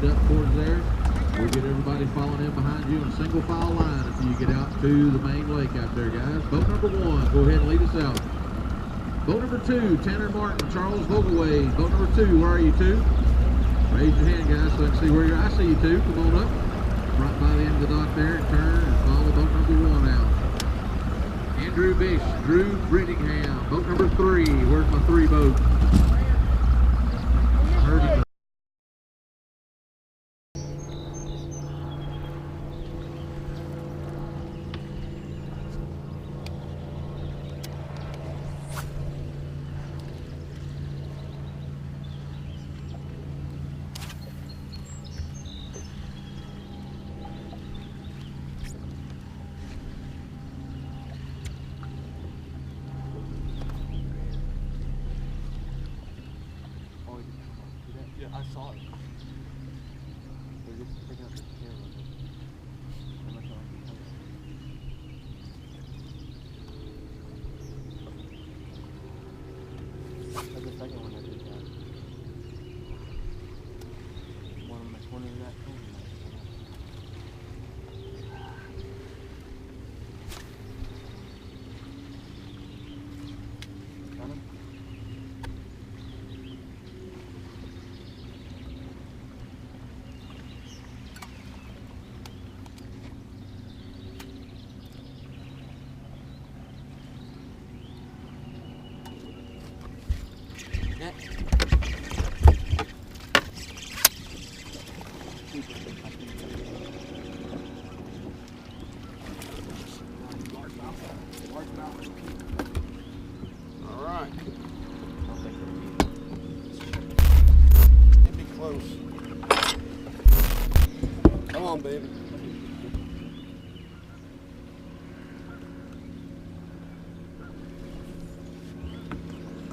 up towards there. We'll get everybody following in behind you in a single file line until you get out to the main lake out there, guys. Boat number 1, go ahead and lead us out. Boat number 2, Tanner Martin, Charles Vogelway. Boat number 2, where are you 2? Raise your hand, guys, so I can see where you're. I see you 2. Come on up. Right by the end of the dock there, and turn and follow boat number 1 out. Andrew Bish, Drew Brittingham. Boat number 3. Where's my 3 boat? I heard him. Yeah, I saw it. They're just picking up the camera. That's the second one that did that. One of that thing. Got him? All right. Get me close. Come on, baby.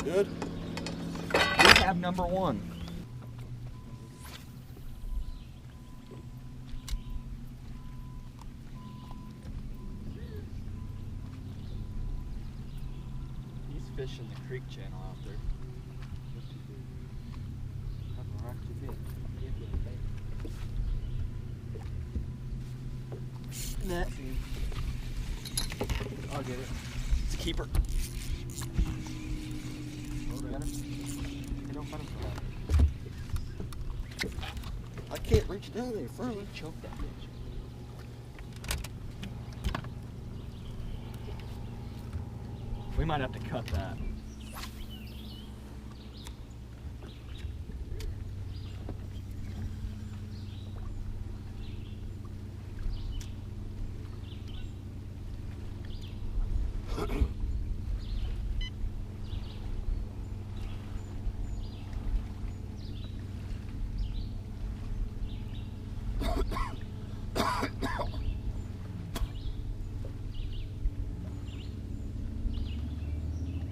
Good. We have number 1. He's fishing the creek channel out there. Net. I'll get it. It's a keeper. I can't reach down there further. Choke that bitch. We might have to cut that.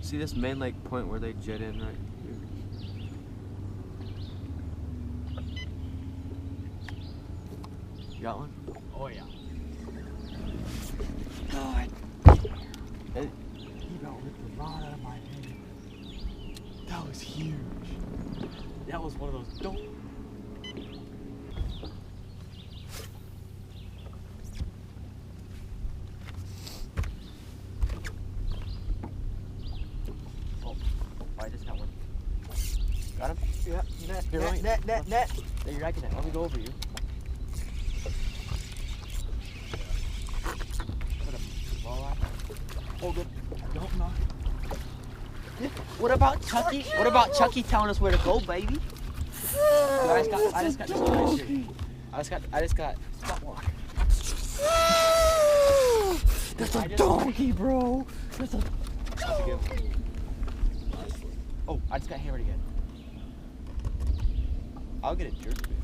See this main lake point where they jet in right here? You got one? Oh yeah. God. He about ripped the rod out of my hand. That was huge. That was one of those don't. I just got one. Got him? Yeah, net, Here, net, let me- net, net, net. There, you're right, let me go over you. Put a ball on. Hold it. Don't knock. What about Chucky? What about Chucky telling us where to go, baby? I just got this one right here. I just got spot lock. That's a donkey, bro. That's a donkey. Oh, I just got hammered again. I'll get a jerk bait.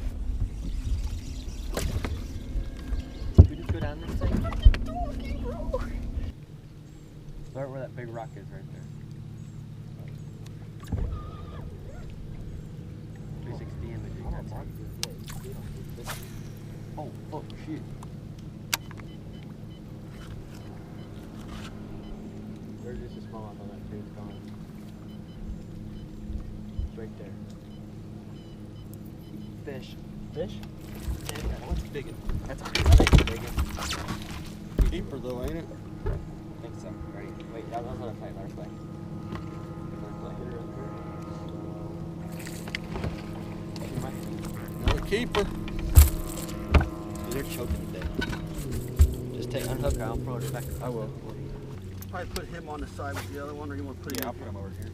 Should we just go down this thing? That's a donkey, bro. Start where that big rock is right there. 360 imaging. That's oh, oh, shit. There's just a smallmouth on that tree. It's gone. It's right there. Fish. fish? Yeah, what's big? That's a big one. Keeper though, ain't it? I think so. Ready? Wait, that was another play. Another play. Another keeper. They're choking to death. Just unhook her. I'll throw it back. I will. Probably put him on the side with the other one, or you want to put him? I'll put him over here.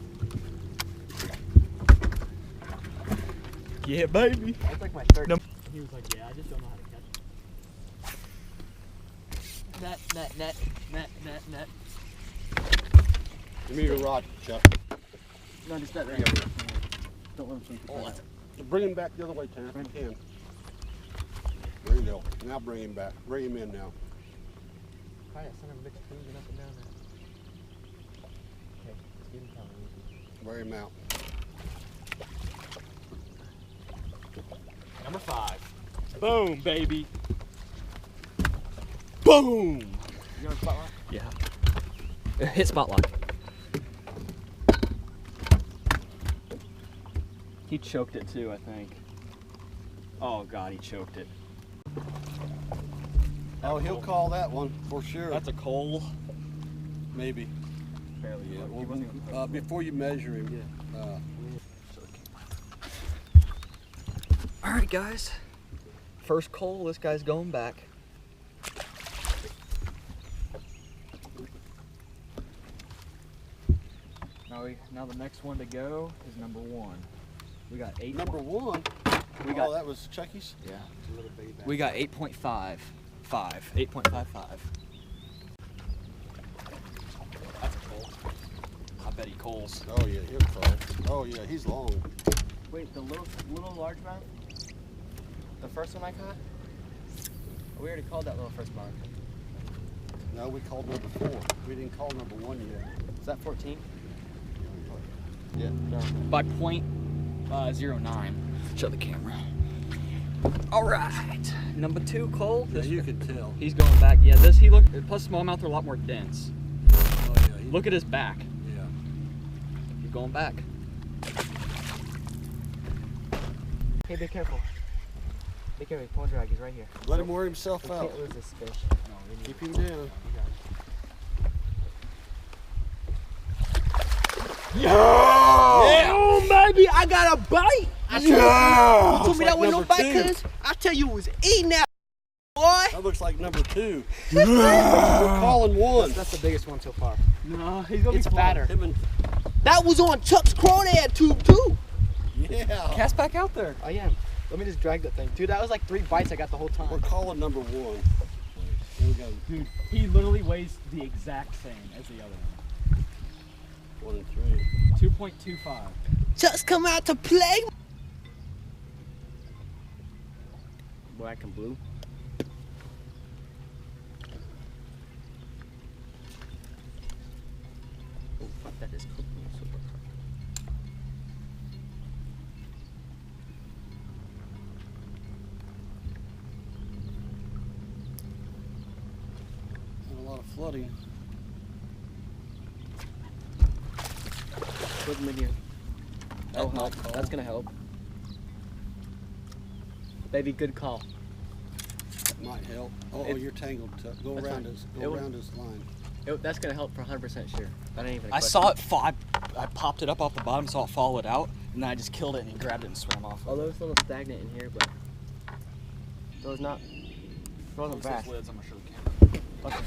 Yeah, baby. That's like my third. No. He was like, yeah, I just don't know how to catch it. Net. Give me your rod, Chuck. No, just that right Yeah. here. Don't let him swing. Oh, bring him back the other way, Tanner, if you can. There you go. Now bring him back. Bring him in now. Try that son of a bitch cruising up and down that. Okay, let's get him down. Wear him out. Number 5. Boom, baby. Boom. You on spotlight? Yeah. Hit spotlight. He choked it too, I think. Oh God, he choked it. Oh, he'll call that one for sure. That's a coal. Maybe. Barely. Yeah. Well, before you measure him. All right, guys. First coal. This guy's going back. Now the next one to go is number 1. We got 8. Number 1. We got. Oh, that was Chucky's. Yeah. A little baby back. We got 8.55. 8.55. That's a coal. I bet he coals. Oh yeah, he'll call. Oh yeah, he's long. Wait, the little largemouth? The first one I caught? We already called that little first mark. No, we called number 4. We didn't call number 1 yet. Is that 14? Yeah. No. By .09. Show the camera. All right, number 2 coal. Yeah, you could tell. He's going back. Yeah, does he look? Plus, smallmouth are a lot more dense. Oh yeah. Look at his back. Yeah. He's going back. Hey, be careful. Be careful, pond drag. He's right here. Let him wear himself We out. can't lose this fish. Keep him down. Yeah! Oh, baby, I got a bite. Yeah! You told me that Looks was no like bite, number 2. cuz I tell you it was eating that, boy. That looks like number 2. We're calling 1. That's the biggest one so far. No, he's gonna It's be fatter. Him and That was on Chuck's crawdad tube, too. yeah. Cast back out there. I am. Let me just drag that thing. Dude, that was like 3 bites I got the whole time. We're calling number 1. Here we go. Dude, he literally weighs the exact same as the other one. 1 and 3. 2.25. Chuck's come out to play. Black and blue. Oh, fuck, that is cooking super hard. A lot of flooding. Put them in here. That Oh, might call. that's gonna help. Baby, good call. That might help. Oh, you're tangled. Go That's around fine. his. It Go would- around his line. That's gonna help for 100% sure. That ain't even a I question. saw it fall. I popped it up off the bottom, saw it fall it out, and then I just killed it and he grabbed it and swam off. Although it's a little stagnant in here, but those not. Throw them back. Lids, I'm gonna show the camera. Okay.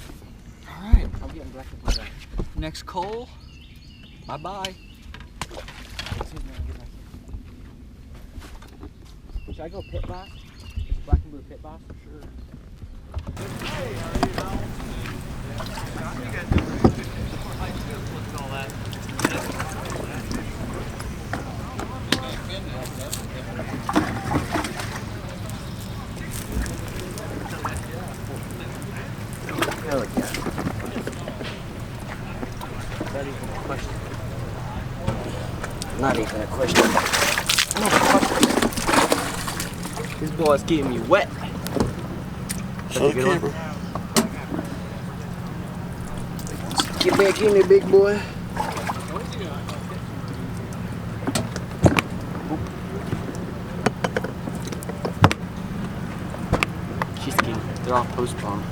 All right, I'm getting black and blue back. next coal. Bye bye. Should I go pit boss? Black and blue pit boss? Sure. Hell yeah. Not even a question. Not even a question. Not a question. This boy's getting me wet. Show the camera. Get back in there, big boy. She's the king. They're all postponed.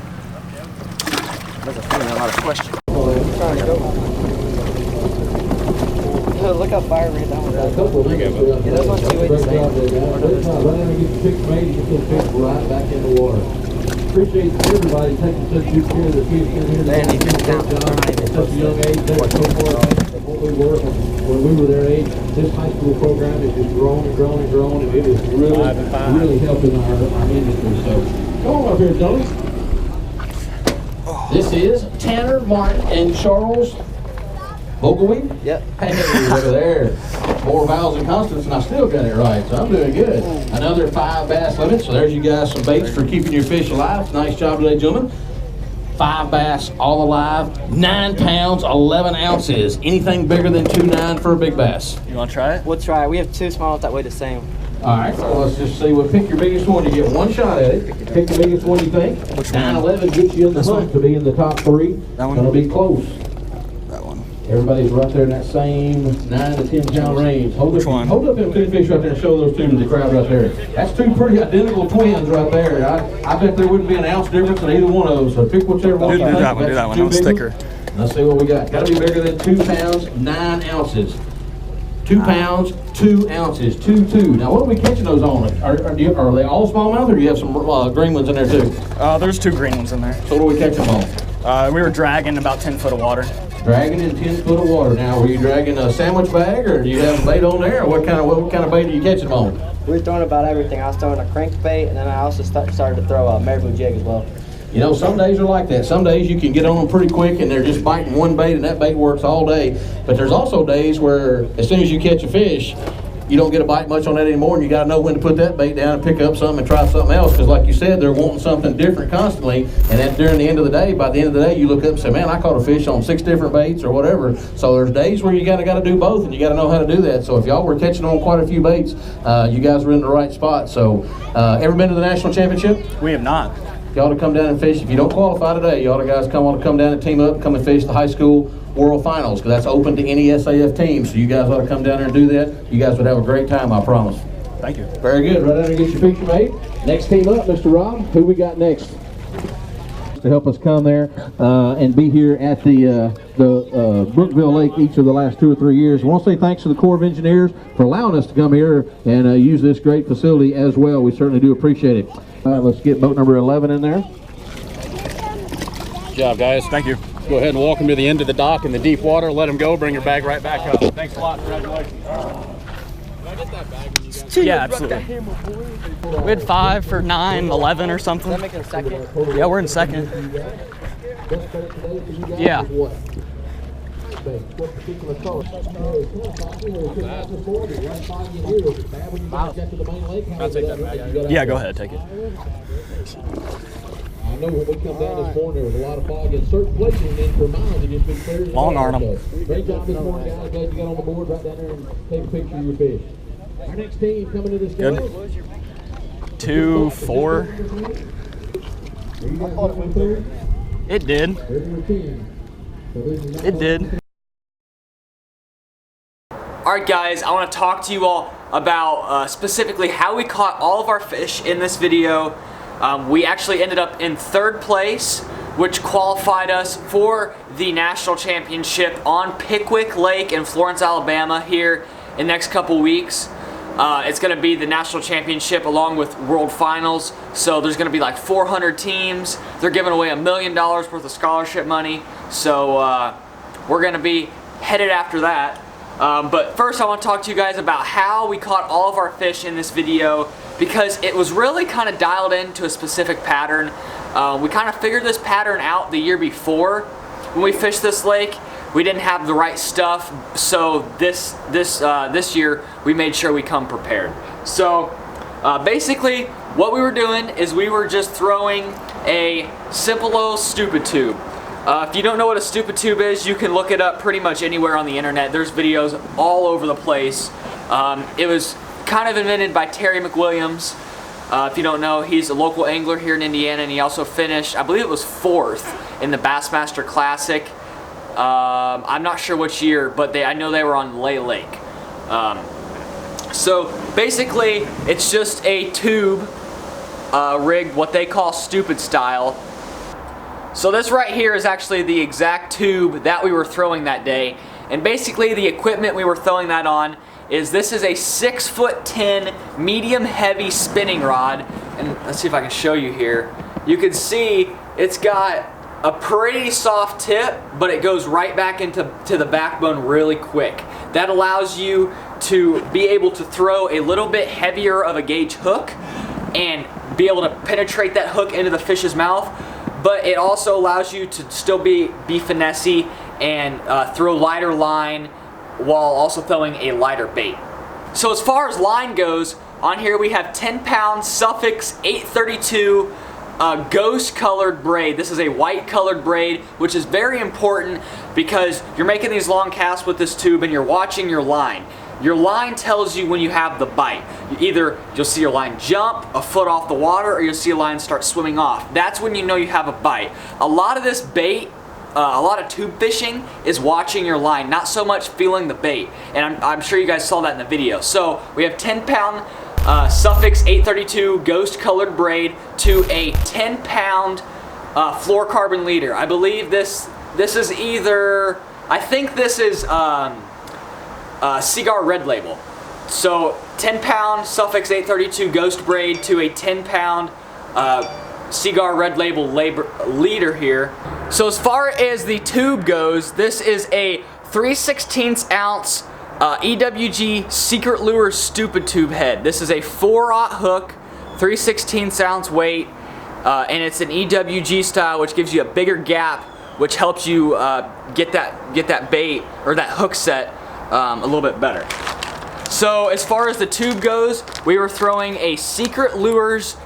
That's a lot of questions. Trying to go. Look how fire red that one A couple of things. Yeah, those ones 287. Right back in the water. Appreciate everybody taking such good care of the kids here. Man, he been down At such a young age, they're so far ahead of what we were when we were their age. This high school program has just grown and grown and grown, and it is really helping our industry. So come on up here, Tony. This is Tanner, Martin, and Charles Vogelwing? Yep. Hey, look at there. More vowels and consonants, and I still got it right, so I'm doing good. Another 5 bass limit, so there's you guys some baits for keeping your fish alive. Nice job today, gentlemen. 5 bass, all alive, 9 pounds, 11 ounces. Anything bigger than 2.9 for a big bass? You want to try it? We'll try. We have 2 small that weigh the same. All right, so let's just see. Well, pick your biggest one. You get 1 shot at it. Pick the biggest one you think. 9-11 gets you in the hunt to be in the top 3. That one? Gonna be close. That one. Everybody's right there in that same 9 to 10 pound range. Hold up them 2 fish right there and show those 2 to the crowd right there. That's 2 pretty identical twins right there. I bet there wouldn't be an ounce difference in either one of those. So pick whichever one you think. Do that one. That one's thicker. Let's see what we got. Got to be bigger than 2 pounds, 9 ounces. 2 pounds, 2 ounces, 2. Now, what are we catching those on? Are they all smallmouth, or do you have some green ones in there too? There's 2 green ones in there. So what are we catching them on? We were dragging about 10 foot of water. Dragging in 10 foot of water. Now, were you dragging a sandwich bag, or do you have a bait on there, or what kind of bait are you catching them on? We were throwing about everything. I was throwing a crankbait, and then I also started to throw a marabou jig as well. You know, some days are like that. Some days you can get on them pretty quick and they're just biting one bait and that bait works all day. But there's also days where as soon as you catch a fish, you don't get a bite much on that anymore, and you got to know when to put that bait down and pick up something and try something else. Because like you said, they're wanting something different constantly. And then during the end of the day, by the end of the day, you look up and say, man, I caught a fish on 6 different baits or whatever. So there's days where you got to do both, and you got to know how to do that. So if y'all were catching on quite a few baits, you guys were in the right spot. So ever been to the national championship? We have not. You ought to come down and fish. If you don't qualify today, you ought to guys come down and team up, come and fish the high school world finals, because that's open to any SAF team. So you guys ought to come down there and do that. You guys would have a great time, I promise. Thank you. Very good. Right down there and get your picture made. Next team up, Mr. Rob. Who we got next? To help us come there and be here at the Brookville Lake each of the last 2 or 3 years. I want to say thanks to the Corps of Engineers for allowing us to come here and use this great facility as well. We certainly do appreciate it. All right, let's get boat number 11 in there. Good job, guys. Thank you. Go ahead and walk them to the end of the dock in the deep water. Let them go. Bring your bag right back up. Thanks a lot. Congratulations. Yeah, absolutely. We had 5 for 9, 11 or something. Is that making a second? Yeah, we're in second. Yeah. Yeah, go ahead, take it. I know when we come down this morning, there was a lot of fog in certain places, and then for miles, it just been clear. Long arm. Great job this morning, guys. Glad you got on the board right down there and take a picture of your fish. Our next team coming to this Good. 2, 4. It did. It did. Alright guys, I want to talk to you all about specifically how we caught all of our fish in this video. We actually ended up in 3rd place, which qualified us for the national championship on Pickwick Lake in Florence, Alabama here in the next couple weeks. It's going to be the national championship along with world finals, so there's going to be like 400 teams. They're giving away $1 million worth of scholarship money, so we're going to be headed after that. But first I want to talk to you guys about how we caught all of our fish in this video, because it was really kind of dialed into a specific pattern. We kind of figured this pattern out the year before when we fished this lake. We didn't have the right stuff, so this year we made sure we come prepared. So basically what we were doing is we were just throwing a simple old stupid tube. If you don't know what a stupid tube is, you can look it up pretty much anywhere on the internet. There's videos all over the place. It was kind of invented by Terry McWilliams. If you don't know, he's a local angler here in Indiana, and he also finished, I believe it was 4th in the Bassmaster Classic. I'm not sure which year, but I know they were on Lay Lake. So basically, it's just a tube rigged what they call stupid style. So this right here is actually the exact tube that we were throwing that day. And basically the equipment we were throwing that on is this is a 6'10" medium heavy spinning rod. And let's see if I can show you here. You can see it's got a pretty soft tip, but it goes right back into the backbone really quick. That allows you to be able to throw a little bit heavier of a gauge hook and be able to penetrate that hook into the fish's mouth, but it also allows you to still be finessey and throw lighter line while also throwing a lighter bait. So as far as line goes, on here we have 10-pound Suffix 832 ghost colored braid. This is a white colored braid, which is very important because you're making these long casts with this tube and you're watching your line. Your line tells you when you have the bite. You'll see your line jump a foot off the water, or you'll see a line start swimming off. That's when you know you have a bite. A lot of this bait, a lot of tube fishing is watching your line, not so much feeling the bait. And I'm sure you guys saw that in the video. So we have 10-pound Suffix 832 ghost colored braid to a 10-pound fluorocarbon leader. I believe this is either, I think this is Cigar Red Label. So 10-pound Suffix 832 ghost braid to a 10-pound Cigar Red Label leader here. So as far as the tube goes, this is a 3/16 ounce EWG Secret Lure Stupid Tube head. This is a 4/0 hook, 3/16 ounce weight, and it's an EWG style, which gives you a bigger gap, which helps you get that bait or that hook set a little bit better. So as far as the tube goes, we were throwing a Secret Lures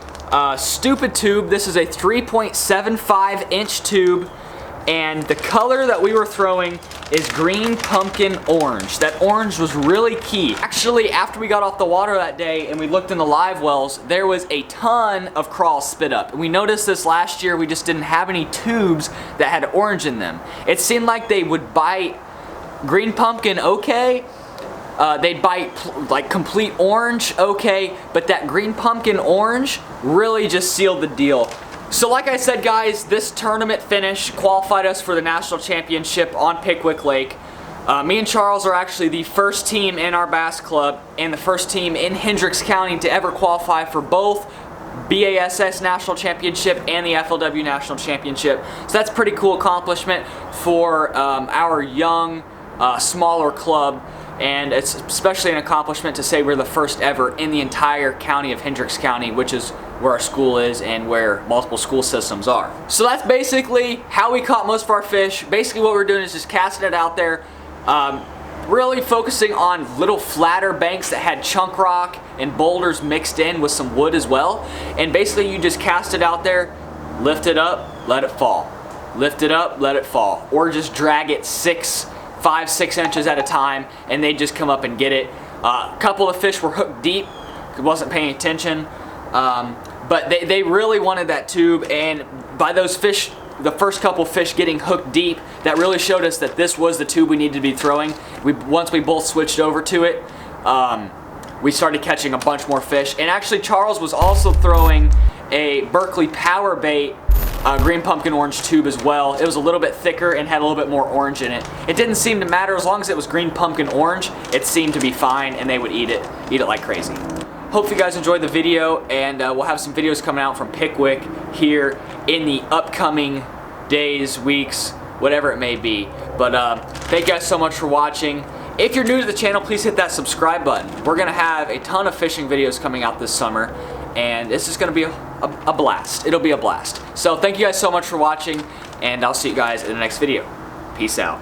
Stupid Tube. This is a 3.75 inch tube, and the color that we were throwing is green pumpkin orange. That orange was really key. Actually, after we got off the water that day and we looked in the live wells, there was a ton of crawls spit up. And we noticed this last year, we just didn't have any tubes that had orange in them. It seemed like they would bite green pumpkin okay, they'd bite like complete orange okay, but that green pumpkin orange really just sealed the deal. So like I said, guys, this tournament finish qualified us for the national championship on Pickwick Lake. Me and Charles are actually the first team in our bass club and the first team in Hendricks County to ever qualify for both BASS National Championship and the FLW National Championship. So that's a pretty cool accomplishment for our young, smaller club. And it's especially an accomplishment to say we're the first ever in the entire county of Hendricks County, which is where our school is and where multiple school systems are. So that's basically how we caught most of our fish. Basically what we're doing is just casting it out there, really focusing on little flatter banks that had chunk rock and boulders mixed in with some wood as well. And basically you just cast it out there, lift it up, let it fall. Lift it up, let it fall. Or just drag it 5, 6 inches at a time, and they just come up and get it. A couple of fish were hooked deep, wasn't paying attention, but they really wanted that tube, and by those fish, the first couple fish getting hooked deep, that really showed us that this was the tube we needed to be throwing. Once we both switched over to it, we started catching a bunch more fish. And actually Charles was also throwing a Berkeley Power Bait green pumpkin orange tube as well. It was a little bit thicker and had a little bit more orange in it. It didn't seem to matter as long as it was green pumpkin orange. It seemed to be fine, and they would eat it like crazy. Hope you guys enjoyed the video, and we'll have some videos coming out from Pickwick here in the upcoming days, weeks, whatever it may be. But thank you guys so much for watching. If you're new to the channel, please hit that subscribe button. We're gonna have a ton of fishing videos coming out this summer, and this is gonna be a blast. It'll be a blast. So thank you guys so much for watching, and I'll see you guys in the next video. Peace out.